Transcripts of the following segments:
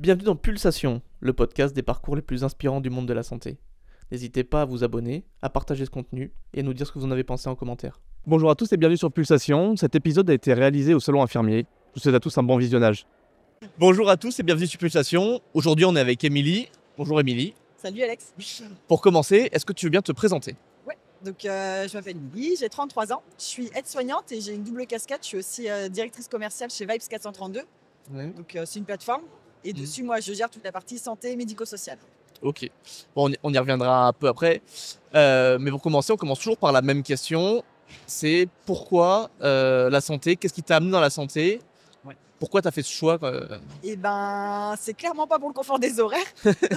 Bienvenue dans Pulsation, le podcast des parcours les plus inspirants du monde de la santé. N'hésitez pas à vous abonner, à partager ce contenu et à nous dire ce que vous en avez pensé en commentaire. Bonjour à tous et bienvenue sur Pulsation. Cet épisode a été réalisé au Salon Infirmier. Je vous souhaite à tous un bon visionnage. Bonjour à tous et bienvenue sur Pulsation. Aujourd'hui, on est avec Émilie. Bonjour Émilie. Salut Alex. Pour commencer, est-ce que tu veux bien te présenter ? Ouais, donc je m'appelle Émilie, j'ai 33 ans, je suis aide-soignante et j'ai une double casquette, je suis aussi directrice commerciale chez Vibes 432. Donc c'est une plateforme et dessus moi je gère toute la partie santé médico-sociale. Ok. Bon, on y reviendra un peu après. Mais pour commencer, on commence toujours par la même question. C'est pourquoi la santé ? Qu'est-ce qui t'a amené dans la santé ? Pourquoi tu as fait ce choix ? Et ben c'est clairement pas pour le confort des horaires.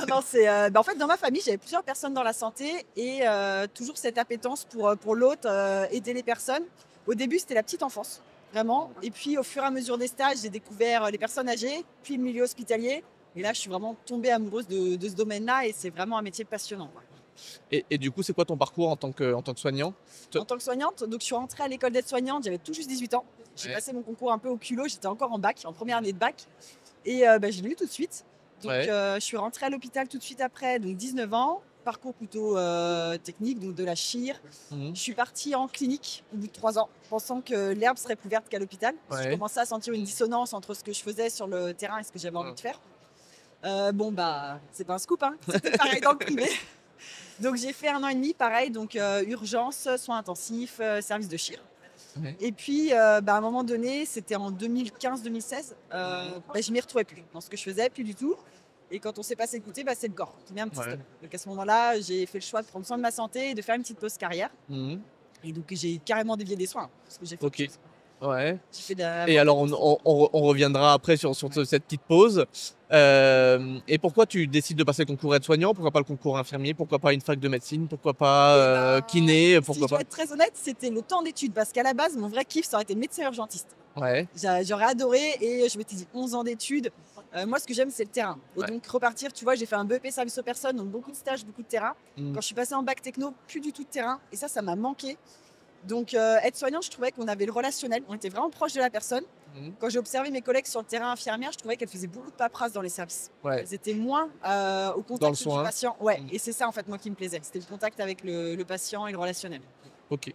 Non, c'est en fait dans ma famille j'avais plusieurs personnes dans la santé et toujours cette appétence pour l'autre, aider les personnes. Au début c'était la petite enfance, vraiment. Et puis au fur et à mesure des stages j'ai découvert les personnes âgées, puis le milieu hospitalier. Et là je suis vraiment tombée amoureuse de ce domaine-là et c'est vraiment un métier passionnant, quoi. Et du coup, c'est quoi ton parcours en tant que soignant ? En tant que soignante, donc je suis rentrée à l'école d'aide-soignante, j'avais tout juste 18 ans. J'ai passé mon concours un peu au culot, j'étais encore en bac, en première année de bac. Et je l'ai eu tout de suite. Donc je suis rentrée à l'hôpital tout de suite après, donc 19 ans. Parcours plutôt technique, donc de la chire. Je suis partie en clinique au bout de 3 ans, pensant que l'herbe serait plus verte qu'à l'hôpital. Je commençais à sentir une dissonance entre ce que je faisais sur le terrain et ce que j'avais envie de faire. C'est pas un scoop, hein. C'était pareil dans le privé. Donc j'ai fait 1 an et demi, pareil, donc urgence, soins intensifs, service de chire. Et puis à un moment donné, c'était en 2015-2016, je m'y retrouvais plus dans ce que je faisais, plus du tout. Et quand on ne sait pas s'écouter, c'est le corps qui met un petit stop. Donc à ce moment-là, j'ai fait le choix de prendre soin de ma santé et de faire une petite pause carrière. Et donc j'ai carrément dévié des soins, parce que j'ai fait Ok. Ouais. J'ai fait Et alors, on reviendra après sur cette petite pause. Et pourquoi tu décides de passer le concours aide-soignant ? Pourquoi pas le concours infirmier ? Pourquoi pas une fac de médecine ? Pourquoi pas kiné ? Si Pourquoi je dois pas être très honnête, c'était le temps d'études, parce qu'à la base, mon vrai kiff, ça aurait été médecin urgentiste. Ouais. J'aurais adoré et je m'étais dit 11 ans d'études. Moi, ce que j'aime, c'est le terrain. Et donc, repartir, tu vois, j'ai fait un BEP service aux personnes, donc beaucoup de stages, beaucoup de terrain. Quand je suis passée en bac techno, plus du tout de terrain. Et ça m'a manqué. Donc, être soignant, je trouvais qu'on avait le relationnel. On était vraiment proche de la personne. Quand j'ai observé mes collègues sur le terrain infirmière, je trouvais qu'elles faisaient beaucoup de paperasse dans les services. Elles étaient moins au contact du patient. Et c'est ça, en fait, moi, qui me plaisait. C'était le contact avec le patient et le relationnel. Ok.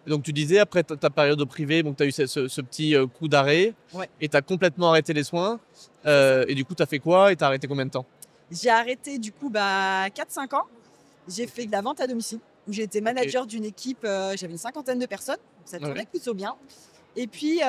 Donc tu disais, après ta période au privé, tu as eu ce petit coup d'arrêt et tu as complètement arrêté les soins. Et du coup, tu as fait quoi et tu as arrêté combien de temps ? J'ai arrêté du coup 4-5 ans. J'ai fait de la vente à domicile où j'ai été manager d'une équipe, j'avais une 50aine de personnes. Ça tournait plutôt bien. Et puis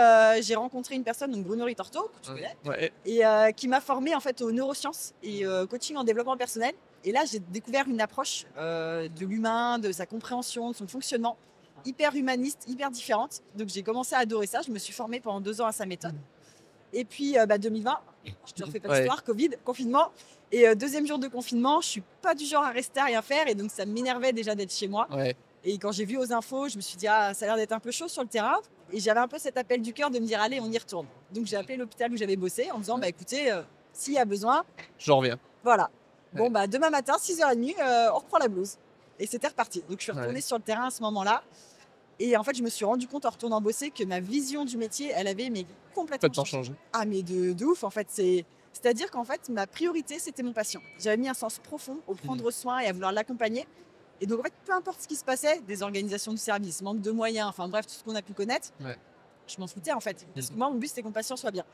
j'ai rencontré une personne, donc Bruno Ritorto, que tu connais, et qui m'a formée en fait aux neurosciences et coaching en développement personnel. Et là, j'ai découvert une approche de l'humain, de sa compréhension, de son fonctionnement, hyper humaniste, hyper différente. Donc j'ai commencé à adorer ça. Je me suis formée pendant 2 ans à sa méthode. Et puis 2020, je te refais pas d'histoire, Covid, confinement. Et deuxième jour de confinement, je suis pas du genre à rester à rien faire. Et donc ça m'énervait déjà d'être chez moi. Et quand j'ai vu aux infos, je me suis dit, ça a l'air d'être un peu chaud sur le terrain. Et j'avais un peu cet appel du cœur de me dire, allez, on y retourne. Donc j'ai appelé l'hôpital où j'avais bossé en me disant, écoutez, s'il y a besoin, j'en reviens. Voilà. Bon, demain matin, 6h30, on reprend la blouse. Et c'était reparti. Donc je suis retournée sur le terrain à ce moment-là. Et en fait, je me suis rendu compte en retournant bosser que ma vision du métier, elle avait complètement changé. Ah, mais de ouf, en fait. C'est-à-dire qu'en fait, ma priorité, c'était mon patient. J'avais mis un sens profond au prendre soin et à vouloir l'accompagner. Et donc, en fait, peu importe ce qui se passait, des organisations de service, manque de moyens, enfin bref, tout ce qu'on a pu connaître, je m'en foutais en fait. Parce que moi, mon but, c'était que mon patient soit bien.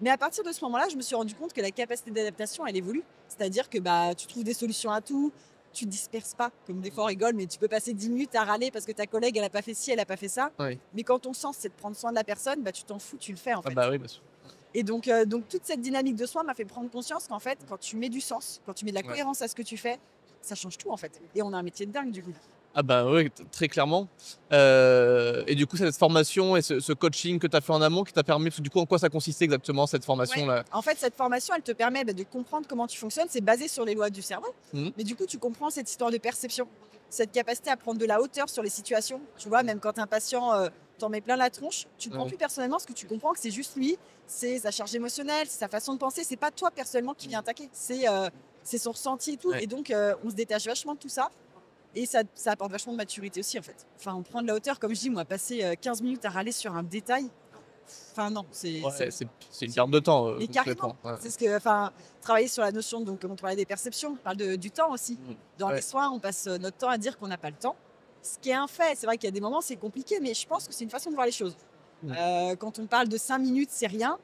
Mais à partir de ce moment-là, je me suis rendu compte que la capacité d'adaptation, elle évolue. C'est-à-dire que tu trouves des solutions à tout. Tu ne te disperses pas, comme des fois on rigole, mais tu peux passer 10 minutes à râler parce que ta collègue, elle n'a pas fait ci, elle n'a pas fait ça. Mais quand ton sens, c'est de prendre soin de la personne, tu t'en fous, tu le fais en fait. Oui, bien sûr. Et donc toute cette dynamique de soin m'a fait prendre conscience qu'en fait, quand tu mets du sens, quand tu mets de la cohérence à ce que tu fais, ça change tout en fait. Et on a un métier de dingue du coup. Oui, très clairement. Et du coup, cette formation et ce coaching que tu as fait en amont qui t'a permis, du coup, en quoi ça consistait exactement cette formation-là ? En fait, cette formation, elle te permet de comprendre comment tu fonctionnes. C'est basé sur les lois du cerveau. Mais du coup, tu comprends cette histoire de perception, cette capacité à prendre de la hauteur sur les situations. Tu vois, même quand un patient t'en met plein la tronche, tu ne prends plus personnellement parce que tu comprends que c'est juste lui, c'est sa charge émotionnelle, c'est sa façon de penser. C'est pas toi personnellement qui viens attaquer. C'est son ressenti et tout. Et donc, on se détache vachement de tout ça. Et ça apporte vachement de maturité aussi, en fait. Enfin, on prend de la hauteur. Comme je dis, moi, passer 15 minutes à râler sur un détail, Enfin non, c'est C'est une perte de temps. mais carrément. complètement. Ouais. C'est ce que, enfin, travailler sur la notion, donc comme on parlait des perceptions, on parle du temps aussi. Dans Ouais. les soins, on passe notre temps à dire qu'on n'a pas le temps. Ce qui est un fait, c'est vrai qu'il y a des moments c'est compliqué, mais je pense que c'est une façon de voir les choses. Quand on parle de 5 minutes, c'est rien.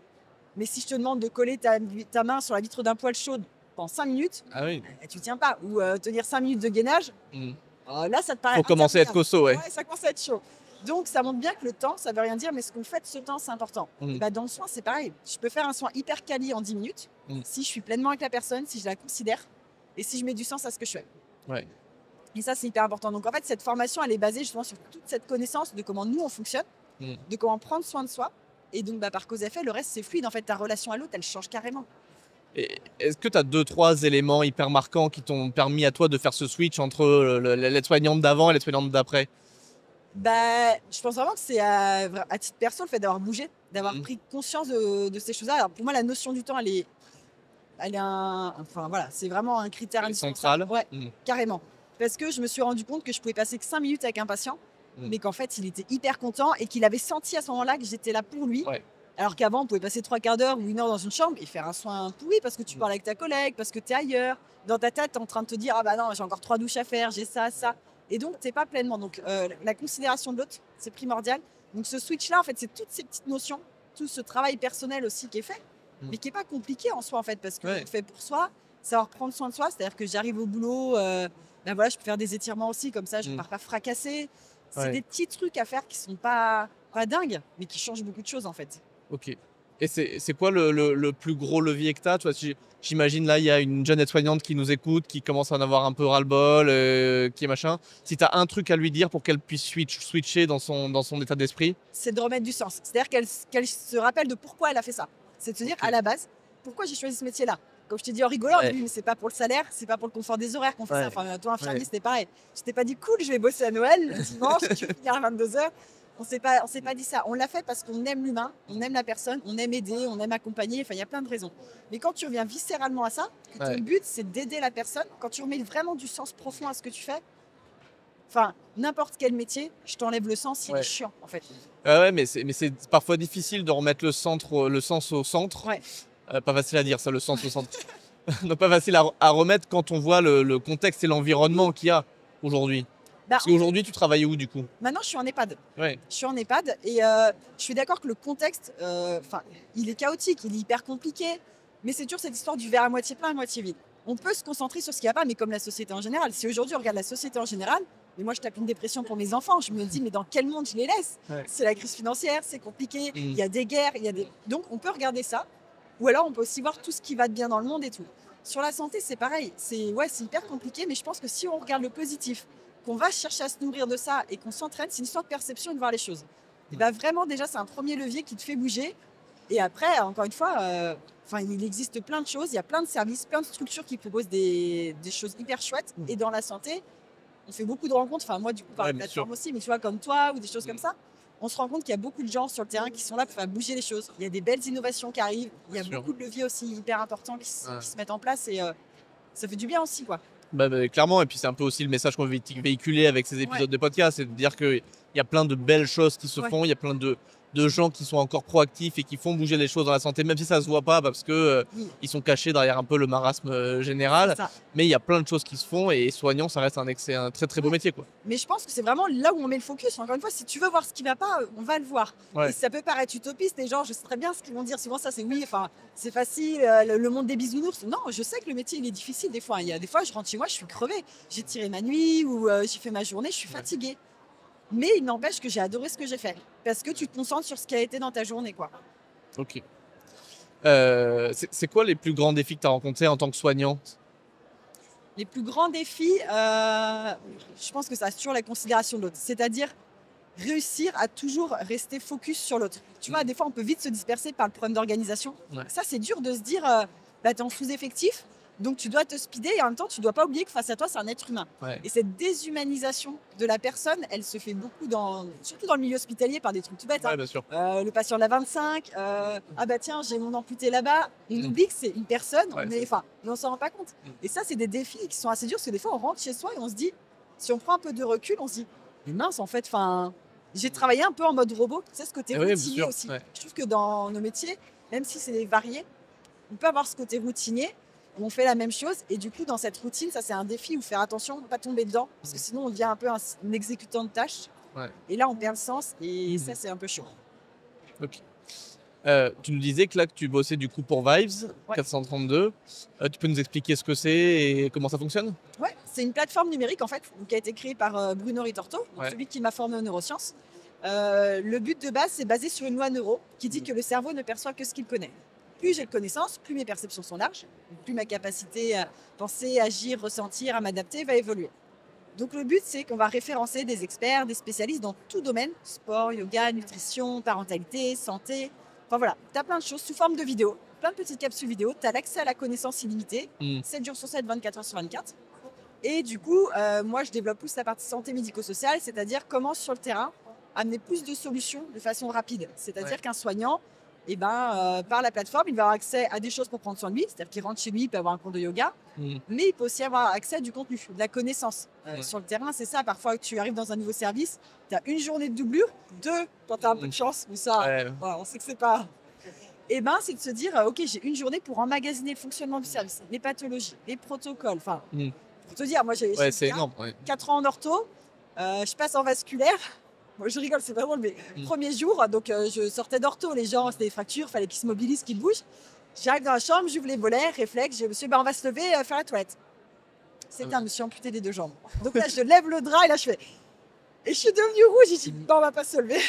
Mais si je te demande de coller ta main sur la vitre d'un poêle chaud pendant 5 minutes, Ah oui. tu tiens pas. Ou tenir 5 minutes de gainage, Mm. là ça te paraît Faut commencer à être interminable. costaud, ouais. Ouais, ça commence à être chaud. Donc ça montre bien que le temps, ça veut rien dire, mais ce qu'on fait de ce temps, c'est important. Mm. Et bah, dans le soin, c'est pareil. Je peux faire un soin hyper quali en 10 minutes si je suis pleinement avec la personne, si je la considère et si je mets du sens à ce que je fais. Ouais. Et ça, c'est hyper important. Donc en fait, cette formation, elle est basée justement sur toute cette connaissance de comment nous, on fonctionne, de comment prendre soin de soi. Et donc, par cause à effet, le reste, c'est fluide. En fait, ta relation à l'autre, elle change carrément. Et est-ce que tu as 2-3 éléments hyper marquants qui t'ont permis à toi de faire ce switch entre l'aide-soignante d'avant et l'aide-soignante d'après? Bah, je pense vraiment que c'est à titre perso, le fait d'avoir bougé, d'avoir pris conscience de ces choses-là. Alors pour moi, la notion du temps, elle est enfin voilà, c'est vraiment un critère indispensable. Central. Ouais, carrément. Parce que je me suis rendu compte que je pouvais passer que 5 minutes avec un patient, mais qu'en fait, il était hyper content et qu'il avait senti à ce moment-là que j'étais là pour lui. Ouais. Alors qu'avant, on pouvait passer 3/4 d'heure ou 1 heure dans une chambre et faire un soin pourri parce que tu parles avec ta collègue, parce que tu es ailleurs. Dans ta tête, tu es en train de te dire ah bah non, j'ai encore 3 douches à faire, j'ai ça, ça. Et donc, tu n'es pas pleinement. Donc, la considération de l'autre, c'est primordial. Donc, ce switch-là, en fait, c'est toutes ces petites notions, tout ce travail personnel aussi qui est fait, mais qui n'est pas compliqué en soi, en fait, parce que on fait pour soi, savoir prendre soin de soi. C'est-à-dire que j'arrive au boulot, ben voilà, je peux faire des étirements aussi, comme ça, je ne pars pas fracassée. C'est des petits trucs à faire qui sont pas dingues, mais qui changent beaucoup de choses, en fait. Ok. Et c'est quoi le plus gros levier que tu as? J'imagine là, il y a une jeune aide-soignante qui nous écoute, qui commence à en avoir un peu ras-le-bol, qui est machin. Si tu as un truc à lui dire pour qu'elle puisse switcher dans son état d'esprit? C'est de remettre du sens. C'est-à-dire qu'elle se rappelle de pourquoi elle a fait ça. C'est de se dire, à la base, pourquoi j'ai choisi ce métier-là? Comme je t'ai dit en rigolant, mais c'est pas pour le salaire, c'est pas pour le confort des horaires qu'on fait ça. Enfin, toi, infirmier, c'était pareil. Je t'ai pas dit, cool, je vais bosser à Noël, le dimanche, tu vais finir à 22h. On s'est pas dit ça. On l'a fait parce qu'on aime l'humain, on aime la personne, on aime aider, on aime accompagner. Enfin, il y a plein de raisons. Mais quand tu reviens viscéralement à ça, que ton but, c'est d'aider la personne, quand tu remets vraiment du sens profond à ce que tu fais, enfin, n'importe quel métier, je t'enlève le sens, il est chiant, en fait. Ouais, mais c'est parfois difficile de remettre le sens au centre. Ouais. Pas facile à dire, ça, le sens au centre. Non, pas facile à remettre quand on voit le contexte et l'environnement qu'il y a aujourd'hui. Parce qu'aujourd'hui, tu travailles où, du coup? Maintenant, je suis en EHPAD. Ouais. Je suis en EHPAD et je suis d'accord que le contexte, il est chaotique, il est hyper compliqué, mais c'est toujours cette histoire du verre à moitié plein, à moitié vide. On peut se concentrer sur ce qu'il n'y a pas, mais comme la société en général. Si aujourd'hui on regarde la société en général, mais moi je tape une dépression pour mes enfants, je me dis mais dans quel monde je les laisse? C'est la crise financière, c'est compliqué, il y a des guerres, donc on peut regarder ça, ou alors on peut aussi voir tout ce qui va de bien dans le monde et tout. Sur la santé, c'est pareil, c'est hyper compliqué, mais je pense que si on regarde le positif, qu'on va chercher à se nourrir de ça et qu'on s'entraîne, c'est une histoire de perception et de voir les choses. Et bah vraiment, déjà, c'est un premier levier qui te fait bouger. Et après, encore une fois, il existe plein de choses, il y a plein de services, plein de structures qui proposent des choses hyper chouettes. Et dans la santé, on fait beaucoup de rencontres, enfin moi du coup par la plateforme aussi, mais tu vois, comme toi ou des choses comme ça, on se rend compte qu'il y a beaucoup de gens sur le terrain qui sont là pour faire bouger les choses. Il y a des belles innovations qui arrivent, il y a beaucoup de leviers aussi hyper importants qui se mettent en place et ça fait du bien aussi, quoi. Clairement, et puis c'est un peu aussi le message qu'on veut véhiculer avec ces épisodes de podcast, c'est de dire qu'il y a plein de belles choses qui se font, il y a plein de gens qui sont encore proactifs et qui font bouger les choses dans la santé, même si ça se voit pas parce que ils sont cachés derrière un peu le marasme général. Mais il y a plein de choses qui se font et soignant, ça reste un très très beau métier, quoi. Mais je pense que c'est vraiment là où on met le focus. Encore une fois, si tu veux voir ce qui va pas, on va le voir. Et ça peut paraître utopiste, les gens, je sais très bien ce qu'ils vont dire. Souvent, ça c'est c'est facile, le monde des bisounours. Non, je sais que le métier il est difficile des fois. Il y a des fois, je rentre chez moi, je suis crevée. J'ai tiré ma nuit ou j'ai fait ma journée, je suis fatiguée. Mais il n'empêche que j'ai adoré ce que j'ai fait. Parce que tu te concentres sur ce qui a été dans ta journée, quoi. Ok. C'est quoi les plus grands défis que tu as rencontrés en tant que soignante? Les plus grands défis, je pense que ça assure la considération de l'autre. C'est-à-dire réussir à toujours rester focus sur l'autre. Tu vois, des fois, on peut vite se disperser par le problème d'organisation. Ça, c'est dur de se dire, tu es en sous-effectif, donc tu dois te speeder et en même temps, tu ne dois pas oublier que face à toi, c'est un être humain. Et cette déshumanisation de la personne, elle se fait beaucoup, surtout dans le milieu hospitalier, par des trucs tout bêtes. Bien sûr. Le patient de la 25, ah bah tiens, j'ai mon amputé là-bas. On oublie que c'est une personne, mais on s'en rend pas compte. Et ça, c'est des défis qui sont assez durs, parce que des fois, on rentre chez soi et on se dit, si on prend un peu de recul, on se dit, mais mince, en fait, J'ai travaillé un peu en mode robot, tu sais, ce côté Oui, bien routinier sûr, aussi. ouais. Je trouve que dans nos métiers, même si c'est varié, on peut avoir ce côté routinier, où on fait la même chose, et du coup, dans cette routine, ça c'est un défi où faire attention, ne pas tomber dedans, parce que sinon on devient un peu un exécutant de tâches, Ouais. et là on perd le sens, et ça c'est un peu chaud. Ok. Tu nous disais que là, que tu bossais du coup pour Vibes, Ouais. 432. Tu peux nous expliquer ce que c'est et comment ça fonctionne? Ouais, c'est une plateforme numérique en fait, qui a été créée par Bruno Ritorto, donc Ouais. celui qui m'a formé aux neurosciences. Le but de base, c'est basé sur une loi neuro qui dit que le cerveau ne perçoit que ce qu'il connaît. Plus j'ai de connaissances, plus mes perceptions sont larges, plus ma capacité à penser, agir, ressentir, à m'adapter va évoluer. Donc le but, c'est qu'on va référencer des experts, des spécialistes dans tout domaine, sport, yoga, nutrition, parentalité, santé. Enfin voilà, tu as plein de choses sous forme de vidéos, plein de petites capsules vidéo, tu as l'accès à la connaissance illimitée, 7 jours sur 7, 24 heures sur 24. Et du coup, moi, je développe plus la partie santé médico-sociale, c'est-à-dire comment sur le terrain amener plus de solutions de façon rapide. C'est-à-dire qu'un soignant, par la plateforme, il va avoir accès à des choses pour prendre soin de lui, c'est-à-dire qu'il rentre chez lui, il peut avoir un cours de yoga, mais il peut aussi avoir accès à du contenu, de la connaissance. Sur le terrain, c'est ça, parfois tu arrives dans un nouveau service, tu as une journée de doublure, 2 quand tu as un peu de chance, mais ça, voilà, on sait que c'est pas... c'est de se dire, ok, j'ai une journée pour emmagasiner le fonctionnement du service, les pathologies, les protocoles, enfin... Pour te dire, moi j'ai C'est énorme. Ouais. 4 ans en ortho, je passe en vasculaire. Moi je rigole, c'est vraiment mes premiers jours. Donc je sortais d'ortho, les gens, c'était des fractures, fallait qu'ils se mobilisent, qu'ils bougent. J'arrive dans la chambre, j'ouvre les volets, réflexe, je dis monsieur, on va se lever, faire la toilette. C'était un monsieur amputé des 2 jambes. Donc là, je lève le drap et là je fais. Et je suis devenue rouge, j'ai dit, on va pas se lever.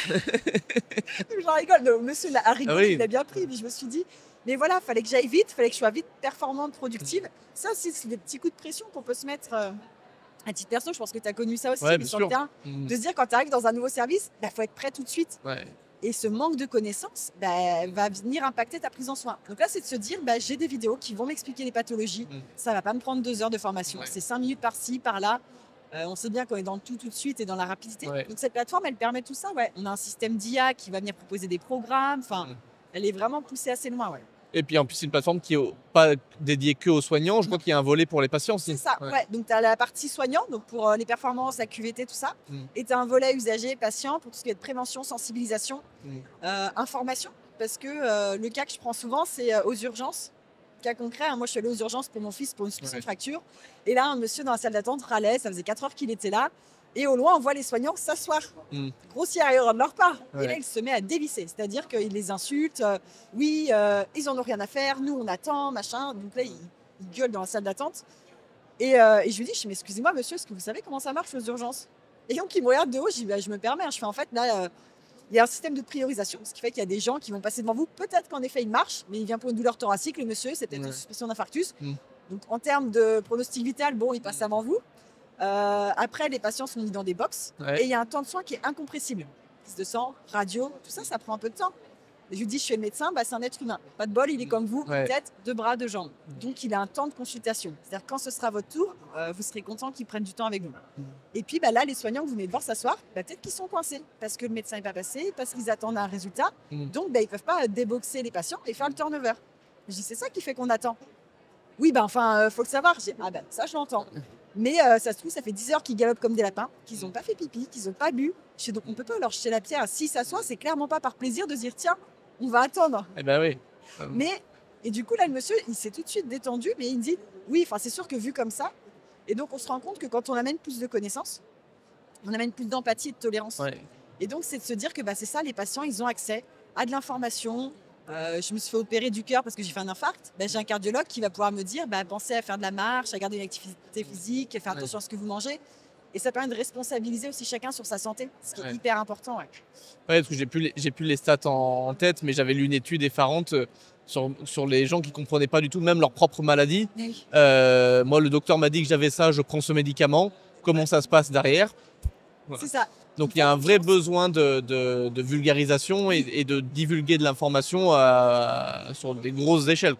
J'en rigole, le monsieur a rigolé, il a bien pris, mais je me suis dit. Mais voilà, fallait que j'aille vite, fallait que je sois vite performante, productive. Ça aussi, c'est des petits coups de pression qu'on peut se mettre à titre perso. Je pense que tu as connu ça aussi, mais sur le terrain. De se dire, quand tu arrives dans un nouveau service, il faut être prêt tout de suite. Ouais. Et ce manque de connaissances va venir impacter ta prise en soin. Donc là, c'est de se dire, j'ai des vidéos qui vont m'expliquer les pathologies. Ça ne va pas me prendre 2 heures de formation. C'est 5 minutes par-ci, par-là. On sait bien qu'on est dans le tout de suite et dans la rapidité. Donc cette plateforme, elle permet tout ça. On a un système d'IA qui va venir proposer des programmes. Elle est vraiment poussée assez loin. Et puis en plus, c'est une plateforme qui n'est pas dédiée que aux soignants. Je crois qu'il y a un volet pour les patients aussi. C'est ça, Donc tu as la partie soignant, donc pour les performances, la QVT, tout ça. Et tu as un volet usager, patient, pour tout ce qui est de prévention, sensibilisation, information. Parce que le cas que je prends souvent, c'est aux urgences. Cas concret, moi je suis allée aux urgences pour mon fils pour une suspicion de fracture. Et là, un monsieur dans la salle d'attente râlait, ça faisait 4 heures qu'il était là. Et au loin, on voit les soignants s'asseoir. Grossière erreur de leur part. Et là, il se met à dévisser. C'est-à-dire qu'il les insulte. Ils en ont rien à faire. Nous, on attend, machin. Donc là, il gueule dans la salle d'attente. Et je lui dis, mais excusez-moi, monsieur, est-ce que vous savez comment ça marche aux urgences? Et donc, il me regarde de haut. Je dis, je me permets. Je fais, en fait, là, il y a un système de priorisation. Ce qui fait qu'il y a des gens qui vont passer devant vous. Peut-être qu'en effet, il marche, mais il vient pour une douleur thoracique. Le monsieur, c'est peut-être une suspicion d'infarctus. Donc, en termes de pronostic vital, il passe avant vous. Après, les patients sont mis dans des box et il y a un temps de soins qui est incompressible. Prise de sang, radio, tout ça, ça prend un peu de temps. Et je lui dis, je suis le médecin, c'est un être humain. Pas de bol, il est comme vous, une tête, 2 bras, 2 jambes. Donc, il a un temps de consultation. C'est-à-dire quand ce sera votre tour, vous serez content qu'il prenne du temps avec vous. Et puis là, les soignants que vous venez de voir s'asseoir, peut-être qu'ils sont coincés parce que le médecin n'est pas passé, parce qu'ils attendent un résultat. Donc, ils ne peuvent pas déboxer les patients et faire le turnover. Je dis, c'est ça qui fait qu'on attend. Oui, faut le savoir. Je dis, ça, je l'entends. Mais ça se trouve, ça fait 10 heures qu'ils galopent comme des lapins, qu'ils n'ont pas fait pipi, qu'ils n'ont pas bu. Donc on ne peut pas leur jeter la pierre. S'ils s'assoient, c'est clairement pas par plaisir de se dire tiens, on va attendre. Oui. Et du coup, là, le monsieur, il s'est tout de suite détendu, mais il me dit oui, c'est sûr que vu comme ça. Et donc on se rend compte que quand on amène plus de connaissances, on amène plus d'empathie et de tolérance. Et donc c'est de se dire que c'est ça, les patients, ils ont accès à de l'information. Je me suis fait opérer du cœur parce que j'ai fait un infarct. J'ai un cardiologue qui va pouvoir me dire pensez à faire de la marche, à garder une activité physique, à faire attention à ce que vous mangez. Et ça permet de responsabiliser aussi chacun sur sa santé, ce qui est hyper important. Parce que j'ai plus les stats en tête, mais j'avais lu une étude effarante sur les gens qui ne comprenaient pas du tout même leur propre maladie. Moi, le docteur m'a dit que j'avais ça, je prends ce médicament. Comment ça se passe derrière? C'est ça. Donc il y a un vrai besoin de vulgarisation et de divulguer de l'information sur des grosses échelles.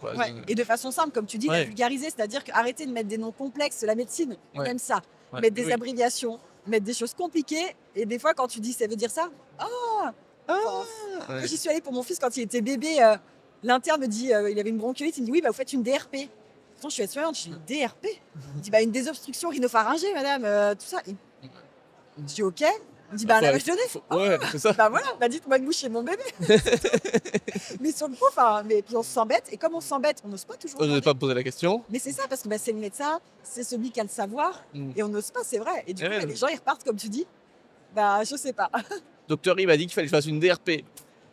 Et de façon simple, comme tu dis, la vulgariser, c'est-à-dire arrêter de mettre des noms complexes, la médecine, même ça. Mettre des abréviations, mettre des choses compliquées. Et des fois, quand tu dis ça veut dire ça, moi, j'y suis allée pour mon fils quand il était bébé. L'interne me dit, il avait une bronchiolite, il me dit oui, vous faites une DRP. Pourtant, je suis aide-soignante, je dis DRP. Il dit une désobstruction rhinopharyngée, madame, tout ça. Je dis ok. On dit, bah, la vache de lait. Ouais, c'est ça. Bah voilà, bah dites-moi de boucher mon bébé. Mais sur le coup, mais puis on s'embête. Et comme on s'embête, on n'ose pas toujours. On n'ose demander. pas poser la question. Mais c'est ça, parce que bah, c'est le médecin, c'est celui qui a le savoir. Mm. Et on n'ose pas, c'est vrai. Et du Eh coup, ouais. bah, les gens, ils repartent, comme tu dis. Bah, je sais pas. Docteur Yves m'a dit qu'il fallait que je fasse une DRP.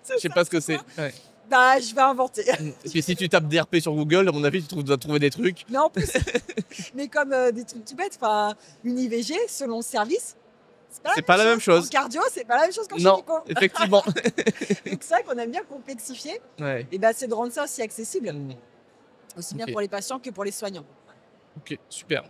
Je sais pas ce que c'est. Ouais. Bah, je vais inventer. Et puis si tu tapes DRP sur Google, à mon avis, tu dois trouver des trucs. Mais en plus, mais comme des trucs tout bêtes, une IVG, selon le service, C'est pas la même chose. En cardio, c'est pas la même chose qu'en Non, gynéco. effectivement. Donc c'est vrai qu'on aime bien complexifier. Ouais. Et bah, c'est de rendre ça aussi accessible, Mm. aussi bien Ok. pour les patients que pour les soignants. Ok, super.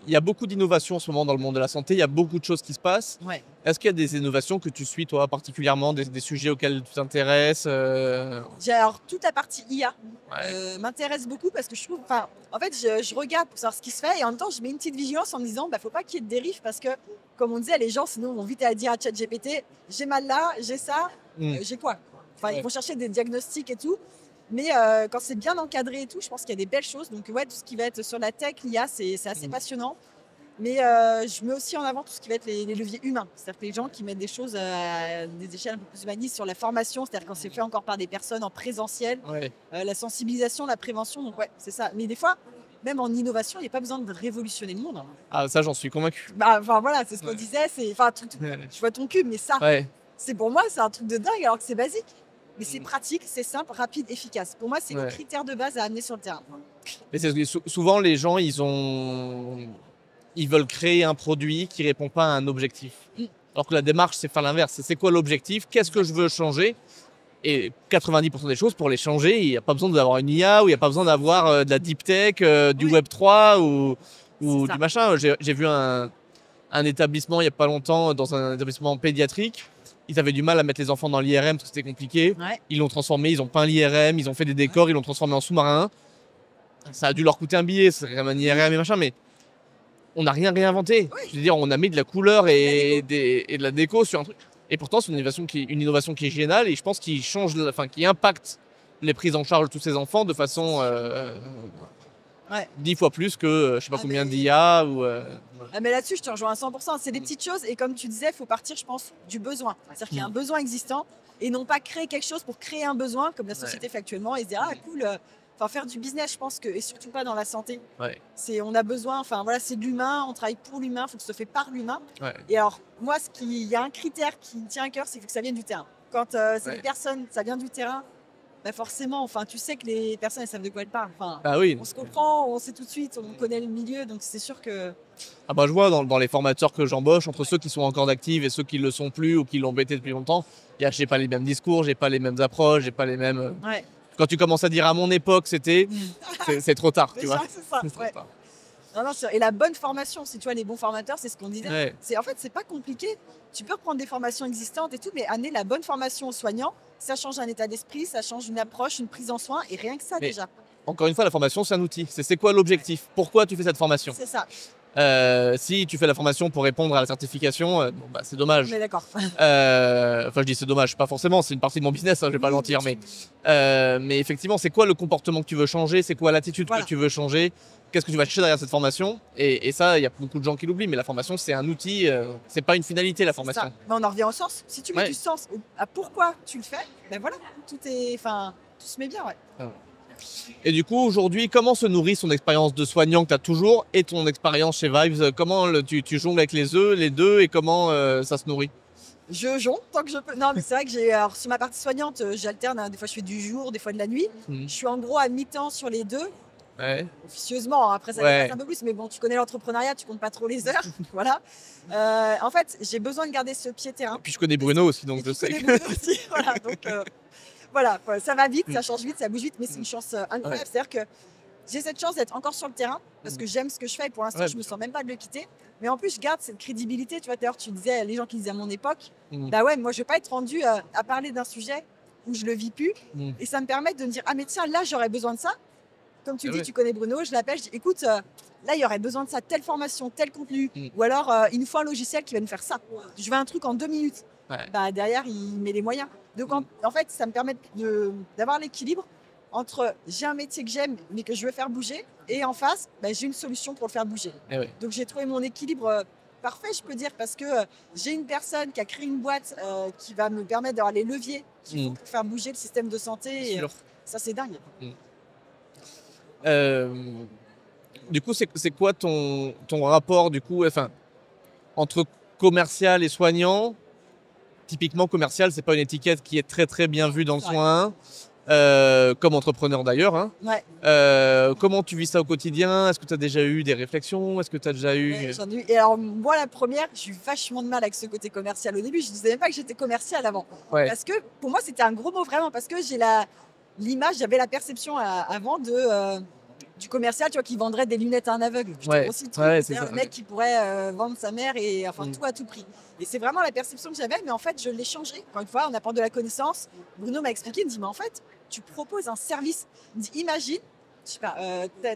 Il y a beaucoup d'innovations en ce moment dans le monde de la santé, il y a beaucoup de choses qui se passent. Ouais. Est-ce qu'il y a des innovations que tu suis, toi, particulièrement, des sujets auxquels tu t'intéresses Alors, toute la partie IA Ouais. m'intéresse beaucoup parce que je trouve, en fait, je regarde pour savoir ce qui se fait et en même temps, je mets une petite vigilance en me disant, faut pas qu'il y ait de dérive parce que, comme on disait, les gens, sinon, vont vite à dire à ChatGPT, j'ai mal là, j'ai ça, Mm. j'ai quoi. Enfin, Ouais. ils vont chercher des diagnostics et tout. Mais quand c'est bien encadré et tout, je pense qu'il y a des belles choses. Donc, ouais, tout ce qui va être sur la tech, l'IA, c'est assez passionnant. Mais je mets aussi en avant tout ce qui va être les leviers humains. C'est-à-dire que les gens qui mettent des choses à des échelles un peu plus humanistes sur la formation, c'est-à-dire quand c'est fait encore par des personnes en présentiel, Ouais. la sensibilisation, la prévention. Donc, ouais, c'est ça. Mais des fois, même en innovation, il n'y a pas besoin de révolutionner le monde. Ah, ça, j'en suis convaincu. Voilà, c'est ce qu'on Ouais. disait. Ouais. Je vois ton cube, mais ça, Ouais. c'est pour moi, c'est un truc de dingue alors que c'est basique. Mais c'est pratique, c'est simple, rapide, efficace. Pour moi, c'est le Ouais. critère de base à amener sur le terrain. Mais c'est souvent, les gens, ils veulent créer un produit qui répond pas à un objectif. Mm. Alors que la démarche, c'est faire l'inverse. C'est quoi l'objectif? Qu'est-ce que je veux changer? Et 90% des choses, pour les changer, il n'y a pas besoin d'avoir une IA ou il n'y a pas besoin d'avoir de la deep tech, du Oui. Web 3 ou C'est ça. du machin. J'ai vu un établissement il n'y a pas longtemps, dans un établissement pédiatrique. Ils avaient du mal à mettre les enfants dans l'IRM parce que c'était compliqué. Ouais. Ils l'ont transformé, ils ont peint l'IRM, ils ont fait des décors, ils l'ont transformé en sous-marin. Ça a dû leur coûter un billet, c'est quand même un IRM et machin, mais on n'a rien réinventé. Oui. Je veux dire, on a mis de la couleur et De de la déco sur un truc. Et pourtant, c'est une innovation qui est géniale et je pense qu'il qui impacte les prises en charge de tous ces enfants de façon Ouais. 10 fois plus que je sais pas Ah, combien mais- d'IA ou. Ah, mais là-dessus, je te rejoins à 100%. C'est des petites choses. Et comme tu disais, il faut partir, je pense, du besoin. C'est-à-dire qu'il y a un besoin existant et non pas créer quelque chose pour créer un besoin, comme la société fait actuellement, et se dire, ah cool, faire du business, je pense que, et surtout pas dans la santé. Ouais. On a besoin, c'est de l'humain, on travaille pour l'humain, il faut que ce soit fait par l'humain. Ouais. Et alors, moi, il y a un critère qui me tient à cœur, c'est que ça vienne du terrain. Quand c'est Ouais. des personnes, ça vient du terrain, forcément, tu sais que les personnes, elles savent de quoi elles parlent. Ah oui. On se comprend, on sait tout de suite, on connaît le milieu, donc c'est sûr que. Ah bah, je vois dans les formateurs que j'embauche, entre ceux qui sont encore actifs et ceux qui le sont plus ou qui l'ont bêté depuis longtemps, j'ai pas les mêmes discours, j'ai pas les mêmes approches, j'ai pas les mêmes. Ouais. Quand tu commences à dire à mon époque, c'est trop tard, tu Déjà, vois. c'est ça. C'est trop Ouais. tard. Non, et la bonne formation, si tu vois, les bons formateurs, c'est ce qu'on disait. Ouais. En fait, c'est pas compliqué. Tu peux reprendre des formations existantes et tout, mais amener la bonne formation aux soignants, ça change un état d'esprit, ça change une approche, une prise en soin, et rien que ça Mais- déjà. Encore une fois, la formation, c'est un outil. C'est quoi l'objectif? Pourquoi tu fais cette formation? C'est ça, Si tu fais la formation pour répondre à la certification, c'est dommage. on est d'accord. Enfin, je dis c'est dommage, pas forcément, c'est une partie de mon business, je vais pas mentir, mais effectivement, c'est quoi le comportement que tu veux changer? C'est quoi l'attitude Voilà. que tu veux changer? Qu'est-ce que tu vas chercher derrière cette formation? Et ça, il y a beaucoup de gens qui l'oublient, mais la formation, c'est un outil, c'est pas une finalité, la C'est formation. ça. Mais on en revient au sens. Si tu mets Ouais. du sens à pourquoi tu le fais, voilà, tout se met bien, ouais. Et du coup, aujourd'hui, comment se nourrit son expérience de soignant que tu as toujours et ton expérience chez Vibes? Comment tu jongles avec les deux et comment ça se nourrit? Je jongle tant que je peux. Non, mais c'est vrai que alors, sur ma partie soignante, j'alterne. Des fois, je fais du jour, des fois de la nuit. Mhm. Je suis en gros à mi-temps sur les deux. Ouais. Officieusement, après ça Ouais. dépasse un peu plus, mais bon, tu connais l'entrepreneuriat, tu comptes pas trop les heures, voilà. En fait, j'ai besoin de garder ce pied terrain. Puis je connais Bruno aussi, donc Et je tu sais connais que... Bruno aussi, voilà. Donc voilà, ça va vite, ça change vite, ça bouge vite, mais c'est une chance incroyable. Ouais. C'est-à-dire que j'ai cette chance d'être encore sur le terrain parce que j'aime ce que je fais et pour l'instant, Ouais. je me sens même pas de le quitter. Mais en plus, je garde cette crédibilité. Tu vois, d'ailleurs, tu disais, les gens qui disaient à mon époque, Mhm. bah ouais, moi, je vais pas être rendue à parler d'un sujet où je le vis plus. Mhm. Et ça me permet de me dire, ah, mais tiens, là, j'aurais besoin de ça. Comme tu Ah dis, ouais. tu connais Bruno, je l'appelle, je dis, écoute, là, il y aurait besoin de ça, telle formation, tel contenu. Mhm. Ou alors, il nous faut un logiciel qui va nous faire ça. Je veux un truc en 2 minutes. Ouais. Bah, derrière, il met les moyens. Donc, en fait, ça me permet d'avoir l'équilibre entre j'ai un métier que j'aime, mais que je veux faire bouger, et en face, bah, j'ai une solution pour le faire bouger. Eh ouais. Donc, j'ai trouvé mon équilibre parfait, je peux dire, parce que j'ai une personne qui a créé une boîte qui va me permettre d'avoir les leviers qu'il faut pour faire bouger le système de santé. Et, Sûr. ça, c'est dingue. Du coup, c'est quoi ton rapport du coup, enfin, entre commercial et soignant? Typiquement, commercial, c'est pas une étiquette qui est très très bien vue dans le Ouais. soin, comme entrepreneur d'ailleurs. Hein. Ouais. Comment tu vis ça au quotidien? Est-ce que tu as déjà eu des réflexions? Est-ce que tu as déjà eu... Ouais, j'en ai eu. Et alors, moi, la première, j'ai eu vachement de mal avec ce côté commercial au début. Je disais même pas que j'étais commercial avant. Ouais. Parce que pour moi, c'était un gros mot vraiment. Parce que j'ai l'image, j'avais la perception avant du commercial, tu vois, qui vendrait des lunettes à un aveugle. Je Ouais. trouve aussi le truc. Ouais, c'est C'est-à-dire ça. le mec qui pourrait vendre sa mère et enfin tout à tout prix. Et c'est vraiment la perception que j'avais, mais en fait, je l'ai changé. Encore une fois, on apporte de la connaissance. Bruno m'a expliqué, il me dit, mais en fait, tu proposes un service. Il me dit, imagine, je sais pas,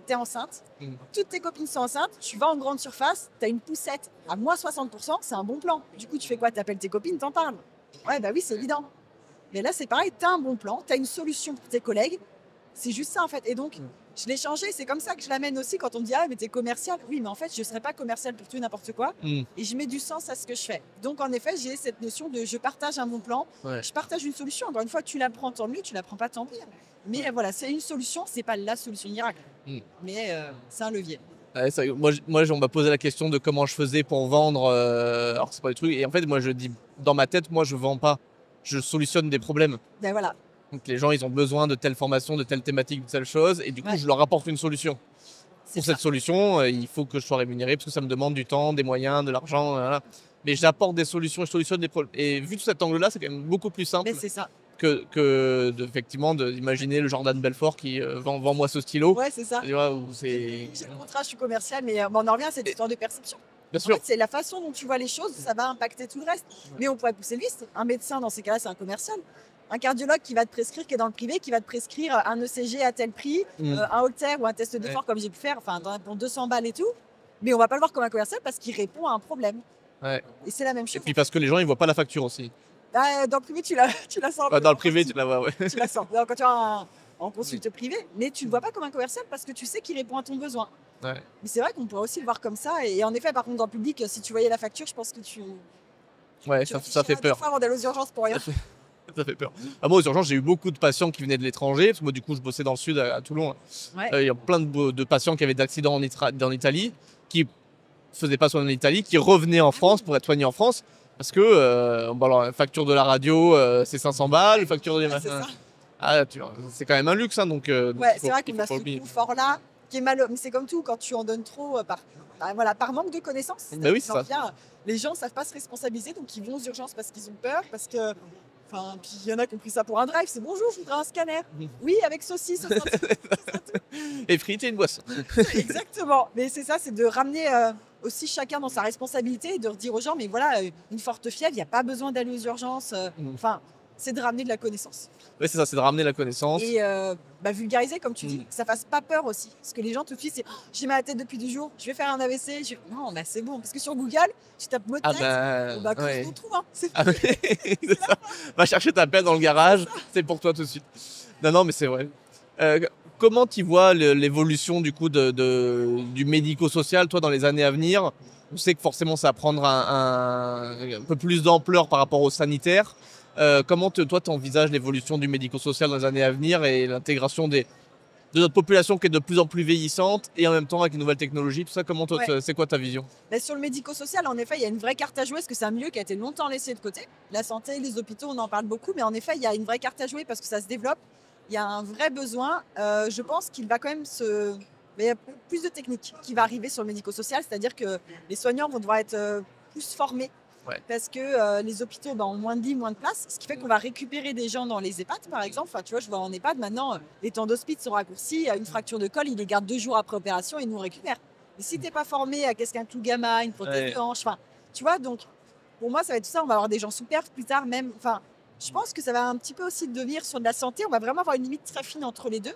t'es enceinte, toutes tes copines sont enceintes, tu vas en grande surface, t'as une poussette à moins 60%, c'est un bon plan. Du coup, tu fais quoi? T'appelles tes copines, t'en parles. Ouais, bah oui, c'est évident. Mais là, c'est pareil, t'as un bon plan, t'as une solution pour tes collègues. C'est juste ça, en fait. Et donc, je l'ai changé. C'est comme ça que je l'amène aussi quand on me dit, ah, mais t'es commercial. Oui, mais en fait, je ne serais pas commercial pour tout et n'importe quoi. Et je mets du sens à ce que je fais. Donc, en effet, j'ai cette notion de je partage un bon plan, je partage une solution. Encore une fois, tu la prends, tant mieux, tu la prends pas, tant pis. Mais voilà, c'est une solution, c'est pas la solution miracle. Mais c'est un levier. Ouais, moi, on m'a posé la question de comment je faisais pour vendre. Alors, c'est pas des trucs. Et en fait, moi, je dis, dans ma tête, moi, je vends pas. Je solutionne des problèmes. Ben voilà. Donc, les gens, ils ont besoin de telle formation, de telle thématique, de telle chose. Et du coup, je leur apporte une solution. Pour cette solution, il faut que je sois rémunéré parce que ça me demande du temps, des moyens, de l'argent. Voilà. Mais j'apporte des solutions, je solutionne des problèmes. Et vu tout cet angle-là, c'est quand même beaucoup plus simple. Mais c'est ça. Effectivement, d'imaginer le Jordan Belfort qui vend moi ce stylo. Ouais, c'est ça. Tu vois, J'ai le contrat, je suis commercial, mais on en revient à cette histoire de perception. Bien En sûr. fait, c'est la façon dont tu vois les choses, ça va impacter tout le reste. Mais on pourrait pousser le vice. Un médecin, dans ces cas-là, c'est un commercial. Un cardiologue qui va te prescrire, qui est dans le privé, qui va te prescrire un ECG à tel prix, un haltère ou un test d'effort comme j'ai pu faire, enfin pour 200 balles et tout. Mais on va pas le voir comme un commercial parce qu'il répond à un problème. Ouais. Et c'est la même chose. Et puis parce que les gens, ils voient pas la facture aussi. Dans le privé, tu la sens. Dans le privé, tu la vois, ouais. Tu la sens. Quand tu as en consulte privée, mais tu ne le vois pas comme un commercial parce que tu sais qu'il répond à ton besoin. Ouais. Mais c'est vrai qu'on pourrait aussi le voir comme ça. Et en effet, par contre, dans le public, si tu voyais la facture, je pense que Ouais, ça fait peur. Avant d'aller aux urgences pour rien. Ça fait peur. Moi, aux urgences, j'ai eu beaucoup de patients qui venaient de l'étranger, parce que moi, du coup, je bossais dans le sud, à Toulon. Ouais. Il y a plein de patients qui avaient d'accidents en Italie, qui faisaient pas soin en Italie, qui revenaient en France pour être soignés en France, parce que bon, alors, facture de la radio, c'est 500 balles, facture des c'est ça. Ah, c'est quand même un luxe, hein, donc. Ouais, c'est vrai qu'on a faut ce oublier. confort-là qui est mal. Mais c'est comme tout, quand tu en donnes trop par manque de connaissances. Bah oui, c'est ça. Les gens ne savent pas se responsabiliser, donc ils vont aux urgences parce qu'ils ont peur, parce que. Enfin, puis il y en a qui ont pris ça pour un drive. C'est bonjour, je voudrais un scanner. Oui, avec saucisse. Et frites et une boisson. Exactement. Mais c'est ça, c'est de ramener aussi chacun dans sa responsabilité et de redire aux gens, mais voilà, une forte fièvre, il n'y a pas besoin d'aller aux urgences. Enfin, c'est de ramener de la connaissance. Oui, c'est ça, c'est de ramener la connaissance. Et vulgariser, comme tu dis, que ça fasse pas peur aussi. Parce que les gens, tout de suite, c'est j'ai mal à la tête depuis 2 jours, je vais faire un AVC. Non, bah, c'est bon. Parce que sur Google, tu tapes mot de tête, Ouais. on trouve. Hein. C'est C'est ça. Va chercher ta peine dans le garage, c'est pour toi tout de suite. Non, mais c'est vrai. Comment tu vois l'évolution du coup du médico-social, toi, dans les années à venir? On sait que forcément, ça va prendre un peu plus d'ampleur par rapport au sanitaire. Comment toi, tu envisages l'évolution du médico-social dans les années à venir et l'intégration de notre population qui est de plus en plus vieillissante et en même temps avec les nouvelles technologies, tout ça, c'est quoi ta vision? Sur le médico-social, en effet, il y a une vraie carte à jouer parce que c'est un milieu qui a été longtemps laissé de côté. La santé, les hôpitaux, on en parle beaucoup, mais en effet, il y a une vraie carte à jouer parce que ça se développe. Il y a un vrai besoin. Je pense qu'il va quand même il y a plus de techniques qui va arriver sur le médico-social, c'est-à-dire que les soignants vont devoir être plus formés. Ouais. Parce que les hôpitaux ont moins de lits, moins de place, ce qui fait qu'on va récupérer des gens dans les EHPAD, par exemple. Enfin, tu vois, je vois en EHPAD, maintenant, les temps d'hospice sont raccourcis. Une fracture de col, ils les gardent 2 jours après opération et nous on récupère. Mais si tu n'es pas formé à qu'est-ce qu'un tout gamma, une prothèse de hanche, enfin, tu vois, donc pour moi, ça va être tout ça. On va avoir des gens sous perf plus tard, même. Enfin, je pense que ça va un petit peu aussi devenir sur de la santé. On va vraiment avoir une limite très fine entre les deux.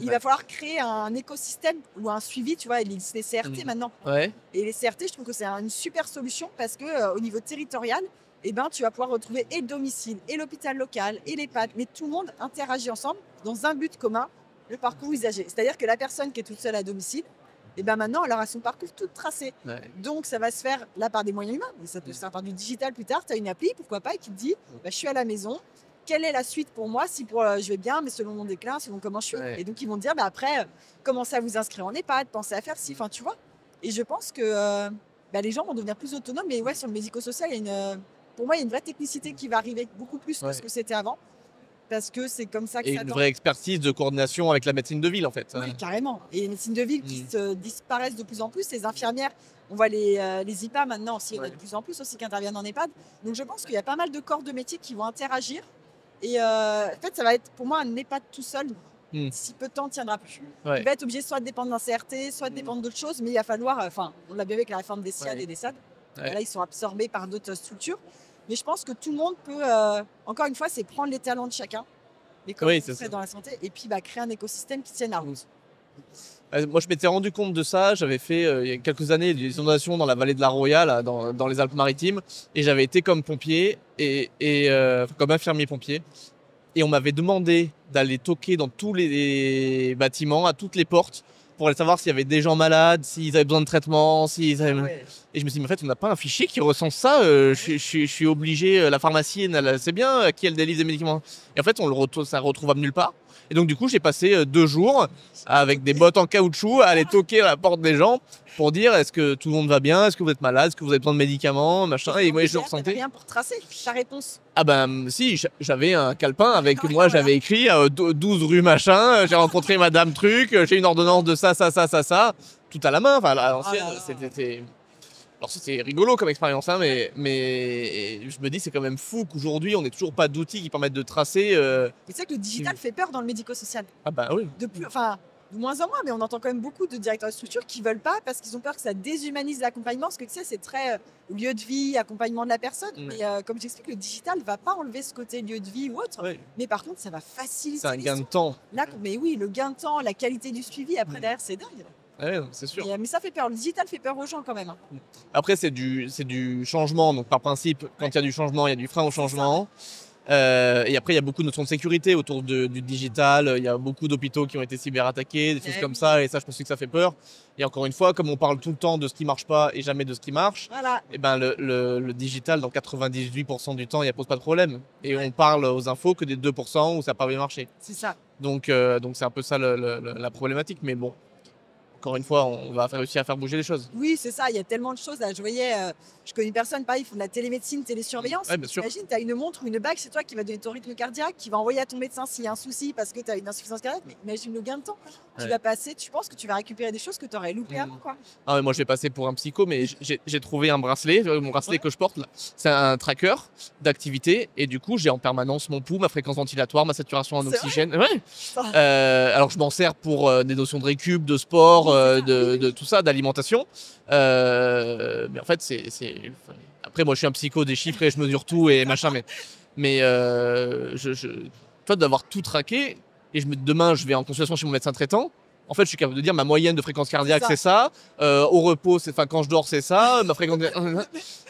Il va falloir créer un écosystème ou un suivi, tu vois, il existe les CRT maintenant. Ouais. Et les CRT, je trouve que c'est une super solution parce que au niveau territorial, tu vas pouvoir retrouver et le domicile, et l'hôpital local, et l'EHPAD, mais tout le monde interagit ensemble dans un but commun, le parcours usager. C'est-à-dire que la personne qui est toute seule à domicile, Et ben maintenant, elle aura son parcours tout tracé. Ouais. Donc, ça va se faire là par des moyens humains, mais ça peut se faire par du digital plus tard. Tu as une appli, pourquoi pas, qui te dit bah, je suis à la maison. Quelle est la suite pour moi si je vais bien, mais selon mon déclin, selon comment je suis. Ouais. Et donc, ils vont te dire bah, après, commencez à vous inscrire en EHPAD, pensez à faire ci, enfin, tu vois. Et je pense que bah, les gens vont devenir plus autonomes. Mais ouais, sur le médico-social, il y a pour moi, il y a une vraie technicité qui va arriver beaucoup plus que ce que c'était avant. Parce que c'est comme ça que Et ça une tend. vraie expertise de coordination avec la médecine de ville, en fait. Oui, carrément. Et les médecines de ville qui se disparaissent de plus en plus, les infirmières, on voit les IPA maintenant aussi, il y en a de plus en plus aussi qui interviennent en EHPAD. Donc je pense qu'il y a pas mal de corps de métiers qui vont interagir. Et en fait, ça va être pour moi un EHPAD tout seul. Si peu de temps, ne tiendra plus. Ouais. Il va être obligé soit de dépendre d'un CRT, soit de dépendre d'autres choses, mais il va falloir, on l'a bien vu avec la réforme des SIAD et des SAD, là ils sont absorbés par d'autres structures. Mais je pense que tout le monde peut, encore une fois, c'est prendre les talents de chacun. Mais comme on fait dans la santé, et puis créer un écosystème qui tienne la route. Moi, je m'étais rendu compte de ça. J'avais fait il y a quelques années des inondations dans la vallée de la Roya, là, dans les Alpes-Maritimes, et j'avais été comme pompier comme infirmier pompier. Et on m'avait demandé d'aller toquer dans tous les bâtiments, à toutes les portes, pour aller savoir s'il y avait des gens malades, s'ils avaient besoin de traitement, s'ils avaient... Et je me suis dit, mais en fait, on n'a pas un fichier qui recense ça. Je suis obligé, la pharmacienne, elle sait bien à qui elle délivre des médicaments. Et en fait, ça retrouvable nulle part. Et donc, du coup, j'ai passé 2 jours avec des bottes en caoutchouc à aller toquer à la porte des gens pour dire est-ce que tout le monde va bien, est-ce que vous êtes malade, est-ce que vous avez besoin de médicaments, machin. Et moi, je le ressentais. Rien pour tracer ta réponse. Ah ben si, j'avais un calepin avec moi, j'avais écrit 12 rue machin, j'ai rencontré madame truc, j'ai une ordonnance de ça, tout à la main, enfin à l'ancienne, c'était... Alors c'était rigolo comme expérience, hein, mais je me dis c'est quand même fou qu'aujourd'hui on n'ait toujours pas d'outils qui permettent de tracer... Mais c'est vrai que le digital fait peur dans le médico-social. Ah bah oui. De moins en moins, mais on entend quand même beaucoup de directeurs de structures qui veulent pas parce qu'ils ont peur que ça déshumanise l'accompagnement. Parce que tu sais, c'est très lieu de vie, accompagnement de la personne. Mais comme j'explique, le digital ne va pas enlever ce côté lieu de vie ou autre. Mais par contre, ça va faciliter. C'est un gain de temps. Là, mais oui, le gain de temps, la qualité du suivi, après derrière, c'est dingue. Ouais, c'est sûr. Mais ça fait peur. Le digital fait peur aux gens quand même. Après, c'est du changement. Donc par principe, quand il y a du changement, il y a du frein au changement. Et après, il y a beaucoup de notions de sécurité autour du digital. Il y a beaucoup d'hôpitaux qui ont été cyberattaqués, des choses comme ça. Et ça, je pense que ça fait peur. Et encore une fois, comme on parle tout le temps de ce qui marche pas et jamais de ce qui marche, et ben le digital, dans 98% du temps, il ne pose pas de problème. Et on parle aux infos que des 2% où ça n'a pas bien marché. C'est ça. Donc c'est un peu ça la problématique. Mais bon, encore une fois, on va réussir à faire bouger les choses. Oui, c'est ça. Il y a tellement de choses. Là, je voyais, je connais une personne, pareil, ils font de la télémédecine, télésurveillance. Ouais, bien sûr. Imagine, tu as une montre ou une bague chez toi qui va donner ton rythme cardiaque, qui va envoyer à ton médecin s'il y a un souci parce que tu as une insuffisance cardiaque. Mais imagine le gain de temps. Tu vas passer, tu penses que tu vas récupérer des choses que tu aurais loupées avant, quoi. Ah, moi, je vais passer pour un psycho, mais j'ai trouvé un bracelet, mon bracelet que je porte là. C'est un tracker d'activité et du coup, j'ai en permanence mon pouls, ma fréquence ventilatoire, ma saturation en oxygène. Alors, je m'en sers pour des notions de récup, de sport, de tout ça, d'alimentation. Mais en fait, après, moi, je suis un psycho des chiffres et je mesure tout et machin, mais toi, d'avoir tout traqué et demain, je vais en consultation chez mon médecin traitant. En fait, je suis capable de dire ma moyenne de fréquence cardiaque, c'est ça. Au repos, quand je dors, c'est ça. Ma fréquence.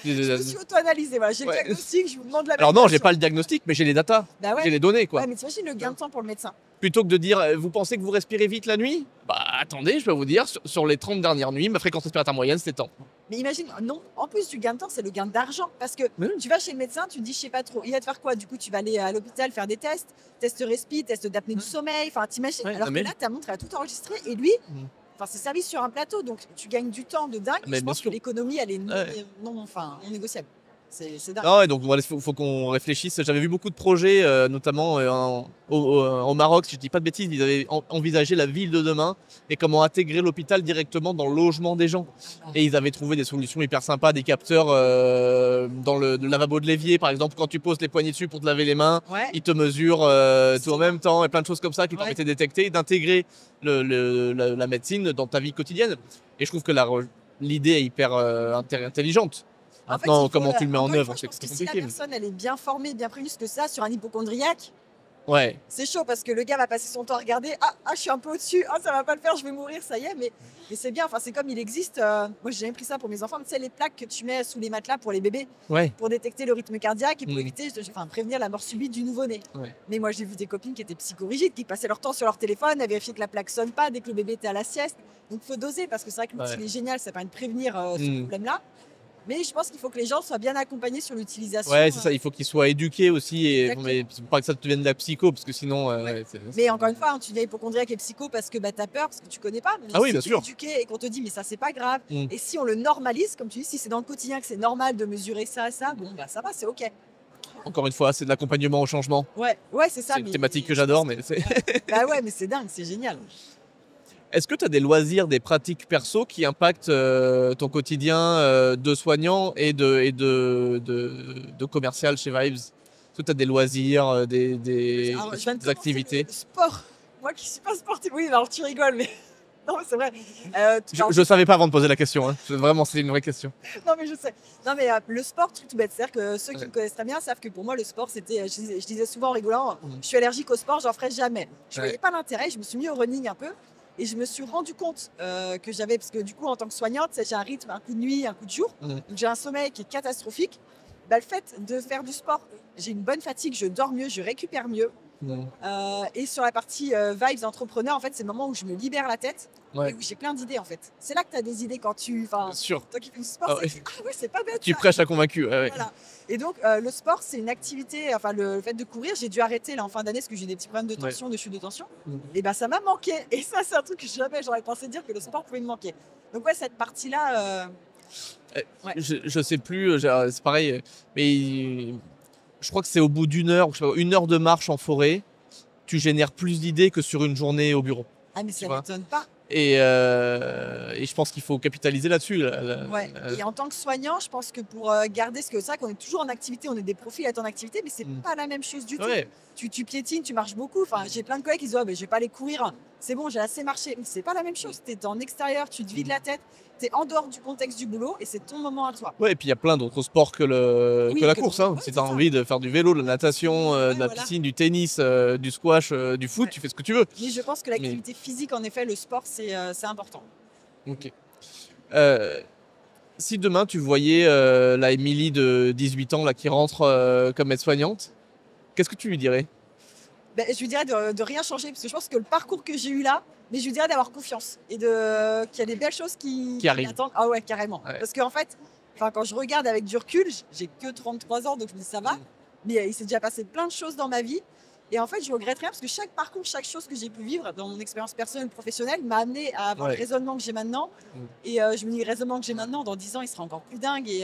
Je me suis auto-analysé. Voilà. J'ai le diagnostic, je vous demande la. Alors non, j'ai pas le diagnostic, mais j'ai les datas. J'ai les données, quoi. Ouais, mais t'imagines le gain de temps pour le médecin. Plutôt que de dire, vous pensez que vous respirez vite la nuit? Bah attendez, je peux vous dire, sur les 30 dernières nuits, ma fréquence respiratoire moyenne, c'était tant. Mais imagine, non, en plus du gain de temps, c'est le gain d'argent. Parce que tu vas chez le médecin, tu te dis, je sais pas trop, il va te faire quoi? Du coup, tu vas aller à l'hôpital faire des tests respi, tests d'apnée du sommeil, enfin, t'imagines. Alors que là, ta montre, elle a tout enregistré et lui, c'est servi sur un plateau, donc tu gagnes du temps de dingue. Je pense que l'économie, elle est non négociable. C'est dingue. Ah ouais, donc il faut qu'on réfléchisse. J'avais vu beaucoup de projets, notamment au Maroc, si je dis pas de bêtises, ils avaient envisagé la ville de demain et comment intégrer l'hôpital directement dans le logement des gens. Et ils avaient trouvé des solutions hyper sympas, des capteurs dans le lavabo de l'évier, par exemple, quand tu poses les poignées dessus pour te laver les mains, ils te mesurent tout en même temps et plein de choses comme ça qui permettaient de détecter et d'intégrer la médecine dans ta vie quotidienne. Et je trouve que l'idée est hyper intelligente. Maintenant, comment tu le mets en œuvre, c'est compliqué. Si la personne elle est bien formée, bien prévenue, que ça, sur un hypocondriaque, Ouais. C'est chaud parce que le gars va passer son temps à regarder. Je suis un peu au-dessus. Ah, ça va pas le faire, je vais mourir, ça y est. Mais c'est bien. Enfin, c'est comme il existe. Moi, j'ai jamais pris ça pour mes enfants. Tu sais, les plaques que tu mets sous les matelas pour les bébés, Ouais. pour détecter le rythme cardiaque et pour Mm. éviter, prévenir la mort subite du nouveau-né. Ouais. Mais moi, j'ai vu des copines qui étaient psychorigides, qui passaient leur temps sur leur téléphone à vérifier que la plaque sonne pas dès que le bébé était à la sieste. Donc, faut doser parce que c'est vrai que l'outil Ouais. il est génial, ça permet de prévenir ce Mm. problème-là. Mais je pense qu'il faut que les gens soient bien accompagnés sur l'utilisation. Ouais, c'est ça, il faut qu'ils soient éduqués aussi, Exactement. mais pas que ça devienne de la psycho, parce que sinon... Mais encore une fois, tu deviens hypochondriaque et psycho parce que t'as peur, parce que tu connais pas. Mais Ah oui, si bien t'es sûr. éduqué et qu'on te dit, mais ça, c'est pas grave. Mm. Et si on le normalise, comme tu dis, si c'est dans le quotidien que c'est normal de mesurer ça, bon, bah ça va, c'est OK. Encore une fois, c'est de l'accompagnement au changement. Ouais, c'est ça. C'est une mais thématique que je j'adore, pense mais c'est... Bah ouais, mais c'est dingue, c'est génial. Est-ce que tu as des loisirs, des pratiques perso qui impactent ton quotidien de soignant et de commercial chez Vibes? Est-ce que tu as des loisirs, Alors, je viens de des commencer activités? le sport. Moi qui suis pas sportive. Oui, alors tu rigoles, mais. Non, mais c'est vrai. Je savais pas avant de poser la question. Hein. Vraiment, c'est une vraie question. Non, mais je sais. Non, mais le sport, truc tout bête. C'est-à-dire que ceux qui me connaissent très bien savent que pour moi, le sport, c'était. Je disais souvent en rigolant, je suis allergique au sport, j'en ferai jamais. Je voyais pas l'intérêt, je me suis mis au running un peu. Et je me suis rendu compte que j'avais. Parce que du coup, en tant que soignante, j'ai un rythme, un coup de nuit, un coup de jour. Donc j'ai un sommeil qui est catastrophique. Bah, le fait de faire du sport, j'ai une bonne fatigue, je dors mieux, je récupère mieux. Et sur la partie vibes entrepreneur, en fait, c'est le moment où je me libère la tête et où j'ai plein d'idées, en fait. C'est là que tu as des idées quand tu. Bien sûr. Toi qui fais du sport, Ah c'est pas bête. Tu ça. prêches à convaincu. Ouais. Voilà. Et donc, le sport, c'est une activité. Enfin, le fait de courir, j'ai dû arrêter là en fin d'année parce que j'ai eu des petits problèmes de tension, de chute de tension. Et ben, ça m'a manqué. Et ça, c'est un truc que jamais j'aurais pensé dire que le sport pouvait me manquer. Donc, ouais, cette partie-là. Je sais plus, c'est pareil, mais je crois que c'est au bout d'une heure, je sais pas, 1 heure de marche en forêt, tu génères plus d'idées que sur une journée au bureau. Ah, mais ça vois. m'étonne pas. Et je pense qu'il faut capitaliser là-dessus. Ouais. Et en tant que soignant, je pense que pour garder ce que c'est vrai qu'on est toujours en activité, on est des profils à être en activité, mais c'est pas la même chose du tout. Ouais. Tu piétines, tu marches beaucoup. Enfin, j'ai plein de collègues qui disent je vais pas aller courir. C'est bon, j'ai assez marché. Mais c'est pas la même chose. Tu es en extérieur, tu te vides la tête, tu es en dehors du contexte du boulot et c'est ton moment à toi. Ouais, et puis il y a plein d'autres sports que la course. Hein. Ouais, Si c'est tu as ça. envie de faire du vélo, de la natation, de la voilà. piscine, du tennis, du squash, du foot, tu fais ce que tu veux. Mais je pense que l'activité physique, en effet, le sport, c'est important. Ok. Si demain tu voyais la Émilie de 18 ans là, qui rentre comme aide-soignante, qu'est-ce que tu lui dirais? Ben, je lui dirais de rien changer parce que je pense que le parcours que j'ai eu là, mais je lui dirais d'avoir confiance et qu'il y a des belles choses qui arrivent. m'attendent. Ah ouais, carrément. Ouais. Parce qu'en fait, quand je regarde avec du recul, j'ai que 33 ans, donc je me dis ça va. Mais il s'est déjà passé plein de choses dans ma vie. Et en fait, je regrette rien parce que chaque parcours, chaque chose que j'ai pu vivre dans mon expérience personnelle, professionnelle, m'a amené à avoir le raisonnement que j'ai maintenant. Et je me dis, le raisonnement que j'ai maintenant, dans 10 ans, il sera encore plus dingue. Et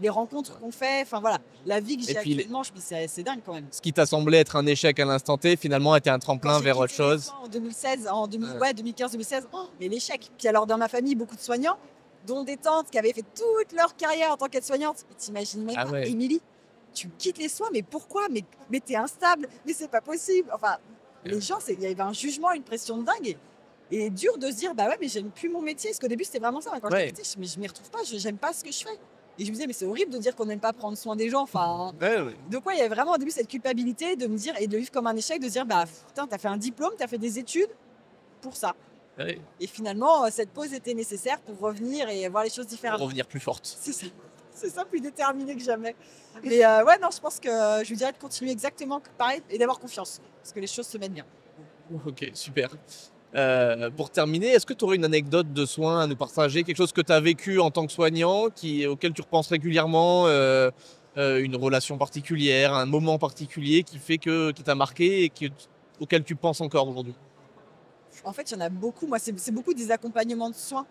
les rencontres qu'on fait, enfin voilà, la vie que j'ai puis, actuellement, je me dis, c'est dingue quand même. Ce qui t'a semblé être un échec à l'instant T, finalement, était un tremplin Quand j'ai vers autre quitté les chose. soins En 2016, 2015-2016, mais l'échec. Puis alors dans ma famille, beaucoup de soignants, dont des tantes qui avaient fait toute leur carrière en tant qu'aide-soignante. Et t'imagines même pas, Émilie, tu quittes les soins, mais pourquoi? Mais t'es instable, mais c'est pas possible. Enfin, les gens, il y avait un jugement, une pression de dingue. Et dur de se dire, bah ouais, mais j'aime plus mon métier. Parce qu'au début, c'était vraiment ça. Quand je quitté, je m'y retrouve pas, j'aime pas ce que je fais. Et je me disais, mais c'est horrible de dire qu'on n'aime pas prendre soin des gens. Enfin, donc ouais, il y avait vraiment au début cette culpabilité de me dire, et de le vivre comme un échec, de se dire, bah putain, t'as fait un diplôme, t'as fait des études pour ça. Et finalement, cette pause était nécessaire pour revenir et voir les choses différemment. Pour revenir plus forte. C'est ça. C'est ça, plus déterminé que jamais. Mais ouais, non, je pense que je lui dirais de continuer exactement pareil et d'avoir confiance. Parce que les choses se mettent bien. Ok, super. Pour terminer, est-ce que tu aurais une anecdote de soins à nous partager? Quelque chose que tu as vécu en tant que soignant, auquel tu repenses régulièrement, une relation particulière, un moment particulier qui t'a marqué et auquel tu penses encore aujourd'hui? En fait, il y en a beaucoup. Moi, c'est beaucoup des accompagnements de soins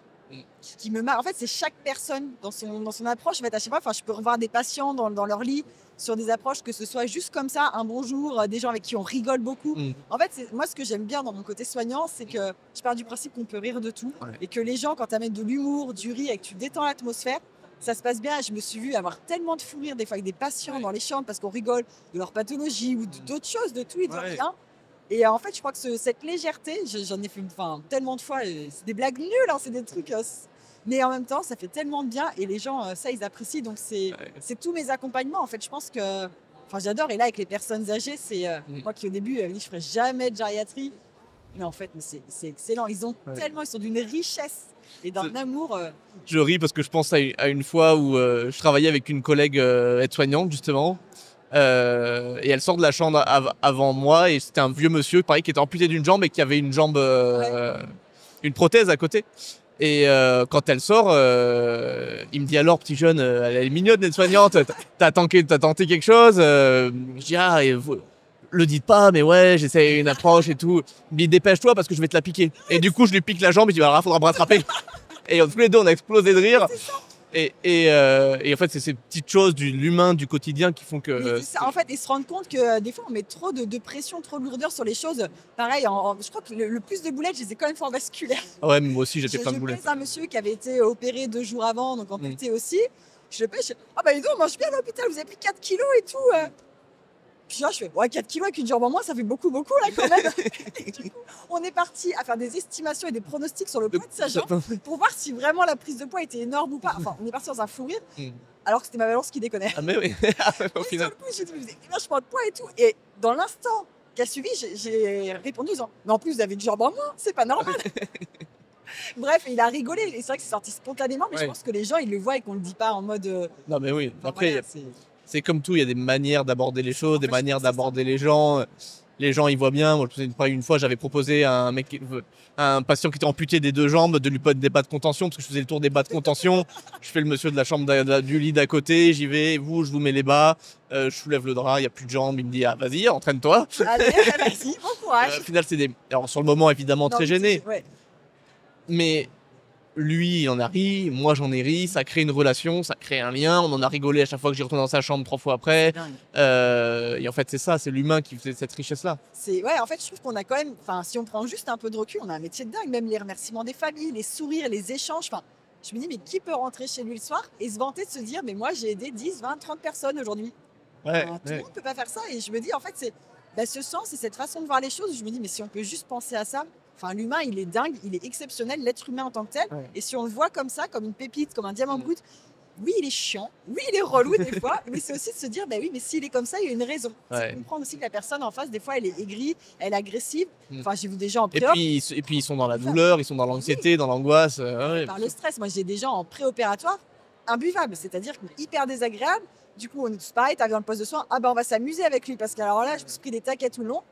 qui me marquent. En fait, c'est chaque personne dans son approche. En fait, à chaque fois, je peux revoir des patients dans leur lit sur des approches, que ce soit juste comme ça, un bonjour, des gens avec qui on rigole beaucoup. En fait, moi, ce que j'aime bien dans mon côté soignant, c'est que je pars du principe qu'on peut rire de tout et que les gens, quand tu amènes de l'humour, du rire et que tu détends l'atmosphère, ça se passe bien. Je me suis vue avoir tellement de fou rire des fois avec des patients dans les chambres parce qu'on rigole de leur pathologie ou d'autres choses, de tout et de rien. Et en fait, je crois que cette légèreté, j'en ai fait tellement de fois, c'est des blagues nulles, hein, c'est des trucs... mais en même temps, ça fait tellement de bien et les gens, ça, ils apprécient. Donc, c'est tous mes accompagnements. En fait, je pense que Enfin, j'adore. Et là, avec les personnes âgées, c'est moi qui au début, je ferais jamais de gériatrie. Mais en fait, c'est excellent. Ils ont tellement, ils sont d'une richesse et d'un amour. Je ris parce que je pense à une fois où je travaillais avec une collègue aide-soignante, justement. Et elle sort de la chambre avant moi et c'était un vieux monsieur, pareil, qui était amputé d'une jambe et qui avait une jambe, une prothèse à côté. Et quand elle sort, il me dit alors, petit jeune, elle est mignonne, l'aide-soignante, t'as tenté quelque chose Je dis, ah, et vous, le dites pas, mais ouais, j'essaie une approche et tout. Il me dit, dépêche-toi parce que je vais te la piquer. Et du coup, je lui pique la jambe et je dis, alors, faudra me rattraper. Et tous les deux, on a explosé de rire. Et en fait, c'est ces petites choses de l'humain, du quotidien qui font que... C'est ça, en fait, ils se rendent compte que des fois, on met trop de pression, trop de lourdeur sur les choses. Pareil, je crois que le plus de boulettes, je les ai quand même fait en vasculaire. Ah ouais, mais moi aussi, j'ai fait plein de Je boulettes. pèse un monsieur qui avait été opéré 2 jours avant, donc amputé aussi. Je le pèse, ah bah dis donc, on mange bien à l'hôpital, vous avez pris 4 kilos et tout. Puis là, je fais, ouais, 4 kilos avec une jambe en moins, ça fait beaucoup, là, quand même. Du coup, on est parti à faire des estimations et des pronostics sur le poids de sa jambe pour voir si vraiment la prise de poids était énorme ou pas. Enfin, on est parti dans un fou rire, alors que c'était ma balance qui déconnait. Ah mais oui, au final. Sur le coup, j'ai dit, vous avez vachement de poids et tout. Et dans l'instant qui a suivi, j'ai répondu en disant, mais en plus, vous avez une jambe en moins, c'est pas normal. Bref, il a rigolé. Et c'est vrai que c'est sorti spontanément, mais je pense que les gens, ils le voient et qu'on le dit pas en mode. Non, mais oui. Enfin, Après, voilà, c'est comme tout, il y a des manières d'aborder les choses, des manières d'aborder les gens. Les gens, ils voient bien. Moi, une fois, j'avais proposé à un patient qui était amputé des 2 jambes de lui mettre des bas de contention, parce que je faisais le tour des bas de contention. Je fais le monsieur de la chambre du lit d'à côté, j'y vais, je vous mets les bas, je soulève le drap, il n'y a plus de jambes, il me dit, ah, vas-y, entraîne-toi. Allez, vas-y, bon courage. Au final, alors, sur le moment, évidemment, très gêné. Ouais. Mais lui, il en a ri, moi j'en ai ri, ça crée une relation, ça crée un lien, on en a rigolé à chaque fois que j'y retourne dans sa chambre 3 fois après. Et en fait, c'est ça, c'est l'humain qui fait cette richesse-là. Ouais, en fait, je trouve qu'on a quand même, enfin, si on prend juste un peu de recul, on a un métier de dingue, même les remerciements des familles, les sourires, les échanges. Enfin, je me dis, mais qui peut rentrer chez lui le soir et se vanter de se dire, mais moi j'ai aidé 10, 20, 30 personnes aujourd'hui. Ouais, Tout le monde ne peut pas faire ça. Et je me dis, en fait, c'est ce sens et cette façon de voir les choses. Je me dis, mais si on peut juste penser à ça. Enfin, l'humain, il est dingue, il est exceptionnel, l'être humain en tant que tel. Ouais. Et si on le voit comme ça, comme une pépite, comme un diamant brut, oui, il est chiant, oui, il est relou des fois, mais c'est aussi de se dire, bah oui, mais s'il est comme ça, il y a une raison. Ouais. C'est comprendre aussi que la personne en face, des fois, elle est aigrie, elle est agressive. Enfin, j'ai vu des gens en Et pré-op. puis ils sont dans la douleur, ils sont dans l'anxiété, dans l'angoisse. Par le stress. Moi, j'ai des gens en préopératoire imbuvables, c'est-à-dire hyper désagréables. Du coup, on est tous pareil, t'arrives dans le poste de soins, ah ben on va s'amuser avec lui, parce qu'alors là, je me suis pris des taquets tout le long.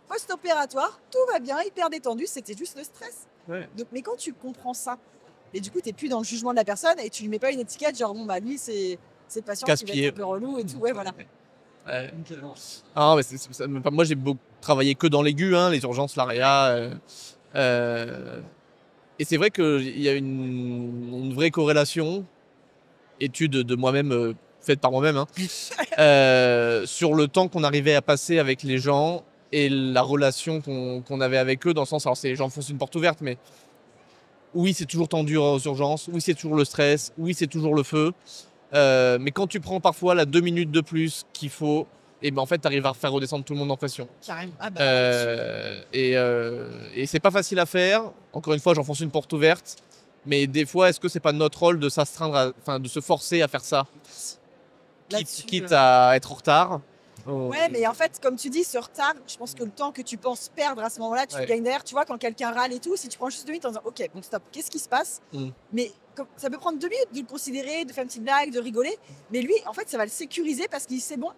Post-opératoire, tout va bien, hyper détendu, c'était juste le stress. Ouais. Donc, mais quand tu comprends ça, et du coup, tu n'es plus dans le jugement de la personne et tu lui mets pas une étiquette genre, bon, bah lui, c'est le patient qui va être un peu relou et tout. Ouais, voilà. Ouais. Ah, mais moi, j'ai travaillé que dans l'aigu, les urgences, l'AREA. Et c'est vrai qu'il y a une vraie corrélation, étude de moi-même, faite par moi-même, sur le temps qu'on arrivait à passer avec les gens et la relation qu'on avait avec eux, dans le sens, alors j'enfonce une porte ouverte, mais oui, c'est toujours tendu aux urgences, oui, c'est toujours le stress, oui, c'est toujours le feu, mais quand tu prends parfois la 2 minutes de plus qu'il faut, et ben en fait, tu arrives à faire redescendre tout le monde en pression. Carrément. Et c'est pas facile à faire. Encore une fois, j'enfonce une porte ouverte, mais des fois, est-ce que c'est pas notre rôle de s'astreindre, de se forcer à faire ça, quitte à être en retard? Ouais, mais en fait, comme tu dis, ce retard, je pense que le temps que tu penses perdre à ce moment-là, tu le gagnes derrière. Tu vois, quand quelqu'un râle et tout, si tu prends juste 2 minutes en disant, ok, bon, stop, qu'est-ce qui se passe? Mais ça peut prendre 2 minutes de le considérer, de faire une petite blague, de rigoler. Mais lui, en fait, ça va le sécuriser parce qu'il sait, bon,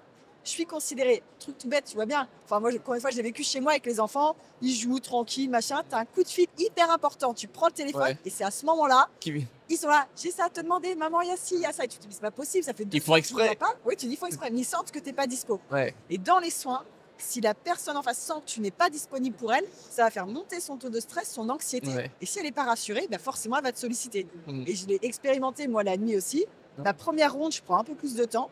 je suis considéré. Truc tout bête, tu vois bien. Enfin, moi, encore une fois, j'ai vécu chez moi avec les enfants, ils jouent tranquille, machin. T'as un coup de fil hyper important. Tu prends le téléphone et c'est à ce moment-là. Ils sont là, j'ai ça à te demander, maman, il y a ci, il y a ça. Et tu te dis, mais c'est pas possible, ça fait 2 fois. Ils font exprès. Oui, tu dis, il faut exprès. Mais ils sentent que tu n'es pas dispo. Ouais. Et dans les soins, si la personne en face sent que tu n'es pas disponible pour elle, ça va faire monter son taux de stress, son anxiété. Ouais. Et si elle n'est pas rassurée, ben forcément, elle va te solliciter. Et je l'ai expérimenté, moi, la nuit aussi. La première ronde, je prends un peu plus de temps.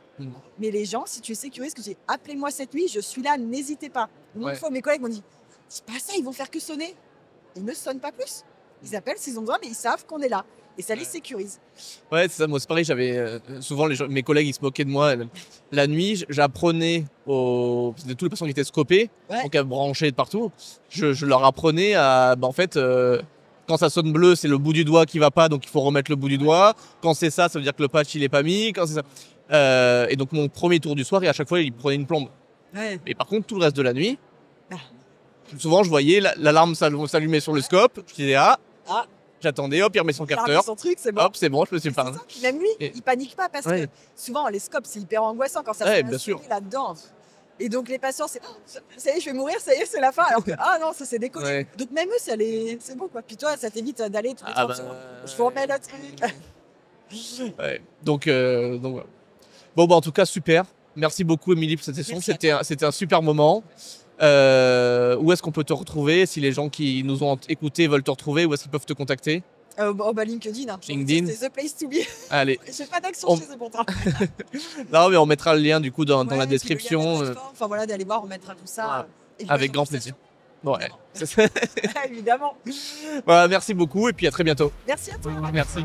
Mais les gens, si tu es sécurisé, que j'ai appelé-moi cette nuit, je suis là, n'hésitez pas. Une fois, mes collègues m'ont dit, c'est pas ça, ils vont faire que sonner. Ils ne sonnent pas plus. Ils appellent s'ils ont besoin, mais ils savent qu'on est là. Et ça les sécurise. Ouais, c'est ça. Moi, c'est pareil. J'avais souvent mes collègues, ils se moquaient de moi. La nuit, j'apprenais de tous les patients qui étaient scopés, donc à brancher de partout. Je leur apprenais à, en fait, quand ça sonne bleu, c'est le bout du doigt qui va pas, donc il faut remettre le bout du doigt. Quand c'est ça, ça veut dire que le patch il est pas mis. Quand c'est ça, Et donc mon premier tour du soir, et à chaque fois, il prenait une plombe. Ouais. Mais par contre, tout le reste de la nuit, Ah. souvent, je voyais l'alarme s'allumer sur le scope. Je disais, ah, Ah. j'attendais, hop, il remet son Il a capteur. remis son truc, c'est bon. Hop, c'est bon, je me suis C'est épargné. ça. Puis même lui, Et- il panique pas parce Ouais. que souvent les scopes c'est hyper angoissant quand ça Ouais, fait bien un sûr. souris là-dedans. Et donc les patients c'est oh, ça y est je vais mourir, ça y est c'est la fin. Alors que ah non ça s'est décollé. Ouais. Donc même eux c'est bon quoi. Puis toi ça t'évite d'aller tous les Ah 30 bah, secondes. Je vous remets le truc. Ouais. Donc voilà. Bon, bah, en tout cas, super. Merci beaucoup, Émilie, pour cette session. Merci à C'était un super moment. Où est-ce qu'on peut te retrouver? Si les gens qui nous ont écoutés veulent te retrouver, où est-ce qu'ils peuvent te contacter? Bah LinkedIn. Hein. LinkedIn. C'est the place to be. Allez. J'ai pas d'action On- chez eux pourtant. Non, mais on mettra le lien du coup dans la Ouais, puis le lien de description plateforme, Enfin voilà d'aller voir on mettra tout ça. Et puis, avec la grand conversation. plaisir. Ouais. C'est ça. Évidemment. Voilà, merci beaucoup et puis à très bientôt. Merci à toi. Merci.